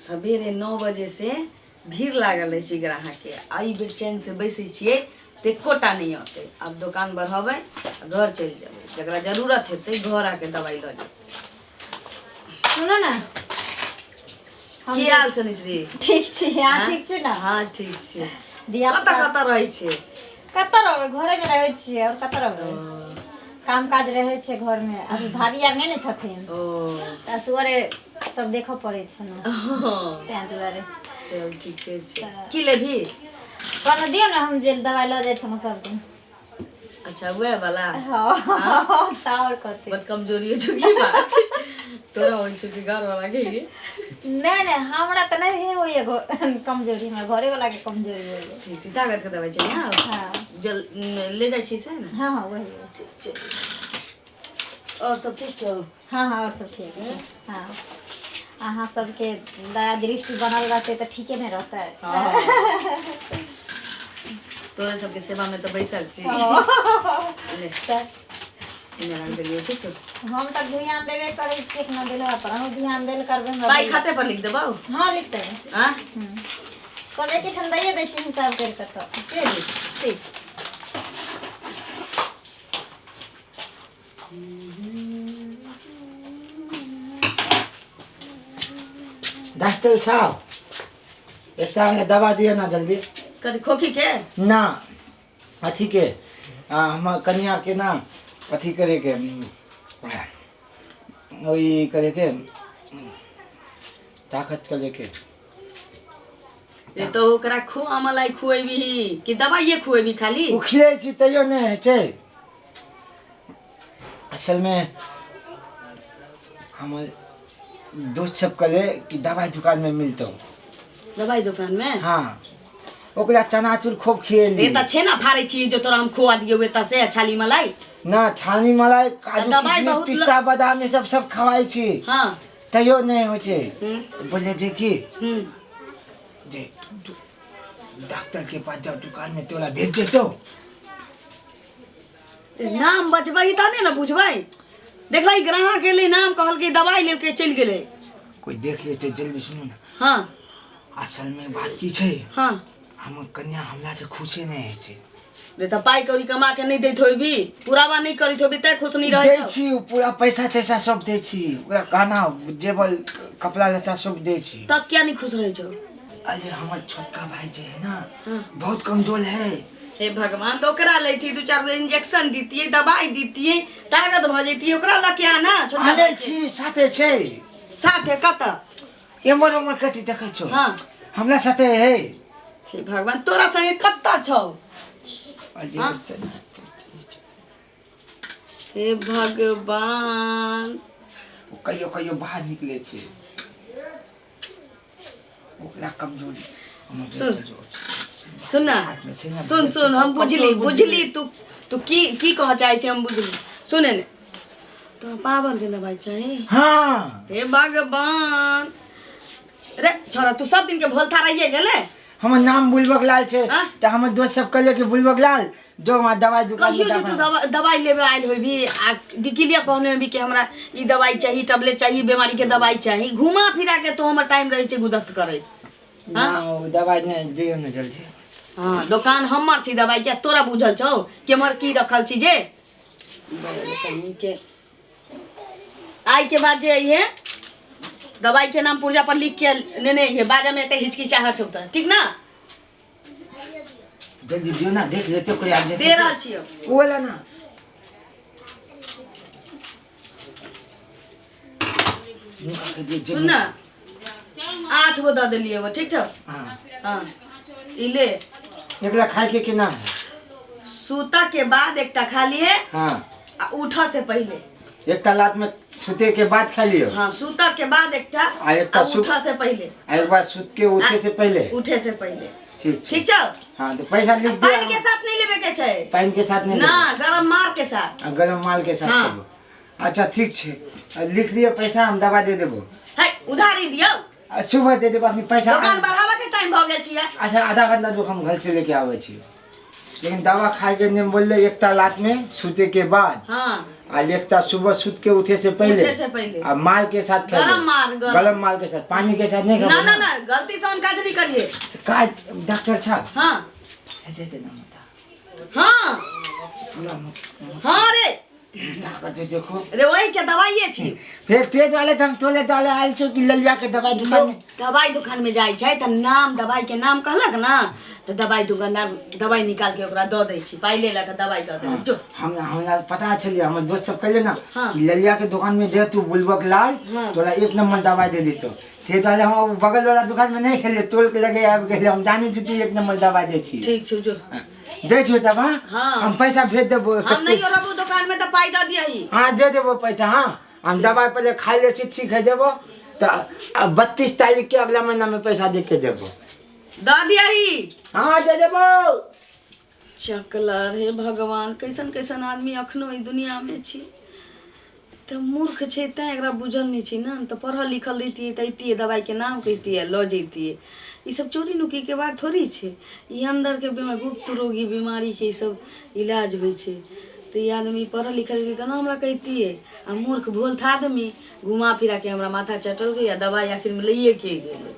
सवेरे 9 बजे से भीड़ लागल रहे छै ग्राहक के। आई बेर चैन से बैसे छिए तो एकोटा नहीं आते। अब दुकान बढ़ाबे घर चल जाबे, जरा जरूरत हेतै घर आके दवाई ल जाए। सुनो ना की हाल छै निचरी? ठीक छी। हां ठीक छी ना? हां ठीक छै। दिया कत रहै छै? कत रहबै, घरे में रहै छी और कत रहबै। काम काज रहै छै घर में। अभी भाभी आर नहीं ने छथिन त असुरे सब देखो पड़े छै ना तै दुआरे। चल ठीके छै। की लेभी? कोनो दियो ना, हम जे दवाई ल जाय छम सब दिन। अच्छा वे वाला? हां तार कते बट कमजोरी है की बात तोरा होई छै कि घर वाला के? नहीं हमरा त नहीं होय कमजोरी, हमरा घरे वाला के कमजोरी होय। ठीक छै, ताकत के दवाई चाहिए ना? हां जल ले जाय छी से ना? हां वही ठीक छै। और सब ठीक छौ? हां और सब ठीक है। हां अहाँ सबके दया दृष्टि बनल रहते तो ठीके नहीं रहते। तोरे सबके सेवा में तो बैसल छी। ले इने रंग दियो ठीक छौ। हम त ध्यान देबे करै छी ना, देला पर हम ध्यान देल करबे हमरा। पाई खाते पर लिख देबौ? हां लिख देबे। हां सब एक ठंडाइए दै छी हिसाब करके तो। ठीक। डॉक्टर साहब एक दवा दिए ना जल्दी। कदी खोखी के? ना अथी के हम कन्या के ना अथी करे के वही करे के ताकत के लेके। ये तो ओकरा मलाई खुएबी कि दवाइए खुएबी खाली? ओ खिए छी तैयो नहीं है छै। असल में हम दोस्त सब कहे कि दवाई दुकान में मिलता। दवाई दुकान में? हाँ ओकरा चनाचूर खूब खिएली। ये त छेना फाड़े छी जो तोरा हम खुआ दियो वे त से छाली मलाई? ना छानी मलाई काजू किशमिश पिस्ता बादाम ये सब खवाई छी। हां तैयो नहीं हो छे। बोले जे की जे डॉक्टर के पास जाओ दुकान में तोला भेज देतो। नाम बचबई त नहीं ना बुझबई। देखलाई ग्राहक के लिए नाम कहल के दवाई लेके चल गेले। कोई देख लेते जल्दी सुनो ना। हां असल में बात की छे? हां हम कन्या हमला से खुशे नहीं है छे। रे त पाई कौड़ी कमा के नहीं देत होइबी, पुरावा नहीं करित होइबी त खुश नहीं रहै दे छौ। छी पूरा पैसा तैसा सब दे छी, पूरा गाना जेबल कपड़ा लता सब दे छी। तब क्या नहीं खुश रहै छौ? अरे हमार छोटका भाई जे है ना बहुत कमजोर है। हे भगवान तो ओकरा लेती 2-4 इंजेक्शन दीतिए, दवाई दीतिए, ताकत भ जैती। ओकरा ल क्या ना छोटा आने छी साथे छे। साथे कत? एमर उमर कति देखै छौ? हां हमरा साथे है। हे भगवान तोरा संगे कत छौ? हे भगवान कहियो कहियो बाहर निकले छे। ओकरा कमजोरी सुन ना, सुन हम बुझली तू की कह चाहे छे हम बुझली। सुने ने तो पावर के दवाई चाहिए। हाँ हे भगवान रे छोरा तू सब दिन के भोलता रहिए गेले। हमर नाम बुलबक लाल छे त हमर दोस्त सब कहले कि बुलबक लाल जो वहाँ दवाई दुकान में तू दवाई लेबे आइल होइबी आ डिकिलिया कहने होइबी कि हमरा ई दवाई चाहिए, टैबलेट चाहिए, बीमारी के दवाई चाहिए। घुमा फिरा के तो हमर टाइम रहे छे गुदस्त करे। ना वो दवाई नहीं दियो ना जल्दी। हां दुकान हमर छी, दवाई क्या तोरा बुझल छौ कि हमर की रखल छी जे? कहीं के आई के बाद जे ये दवाई के नाम पुर्जा पर लिख के लेने ये बाजा में ते हिचकिचाहट छौ त ठीक ना? जल्दी दियो ना, देख लेते कोई आ जाए। दे रहल छियो वो वाला ना। सुन ना 8 गो द देलिए वो ठीक छौ? हां ई ले एकला खाए के नाम सूता के बाद एकटा खा लिए। हां आ उठा से पहले एकटा लात में सुते के बाद खा लियो। हां सूता के बाद एकटा आ उठा से पहले। एक बार सुत के उठे से पहले। उठे से पहले ठीक ठीक छौ? हां तो पैसा लिख दे। पानी के साथ नहीं लेबे के छै। पानी के साथ नहीं ना गरम मार के साथ। गरम माल के साथ हाँ। देबो। अच्छा ठीक छे लिख लियो पैसा, हम दवा दे देबो। है उधारी दियो। सुबह दे देबो अपनी पैसा। दुकान बढ़ावा के टाइम भ गेल छियै। अच्छा आधा घंटा रुक, हम घर से लेके आवे छी। लेकिन दवा खाए के ने बोल एक ता रात में सूते के बाद हाँ आ एकता सुबह सूत के उठे से पहले आ माल के साथ गरम माल के साथ पानी के साथ नहीं ना ना ना गलती से उनका नहीं करिए का डॉक्टर साहब हाँ ऐसे तो ना मत हाँ हाँ रे ताकत देखो रे वही क्या दवाई है छी फिर तेज वाले हम तोले डाले आयल छो कि ललिया के दवाई दुकान में दवाई दुकान में जाई छै त नाम दवाई के नाम कहलक ना तो दवाई दुकानदार दवाई निकाल के ओकरा दऽ दै छी पाई ले ला के दवाई दऽ दे जो हमरा पता चलिए हमर दोस्त सब कहले ना हाँ। कि ललिया के दुकान में जे तू बुलबक लाल हाँ। तोरा 1 नंबर दवाई दे देतो थे वाले हम बगल वाला दुकान में नहीं खेले तोल के लगे आब गेले हम जाने छी तू 1 नंबर दवाई दे छी ठीक छै जो दे छी तब हाँ। हम पैसा भेज देबो हम नहीं रहबो दुकान में तो पाई दऽ दियही हां दे देबो पैसा हां हम दवाई पहले खा ले छी ठीक है देबो तो 32 तारीख के अगला महीना में पैसा दे के देबो दऽ दियही हां दे देबो चकला रे भगवान कैसन कैसन आदमी अखनो ई दुनिया में छी तो मूर्ख छै तैं एकरा बुझल नहीं छी ना तो पढ़ल लिखल रहितियै त अइतियै दवाई के नाम कहितियै लऽ जैतियै ई सब चोरी नुकी के बात थोड़ी छै ई अंदर के बीमारी गुप्त रोगी बीमारी के ई सब इलाज होइ छै तो ये आदमी पढ़ल लिखल के केना हमरा कहितियै आ मूर्ख भोल था आदमी घुमा फिरा के हमरा माथा चटल गया दवाई आखिर में लइए के गेलै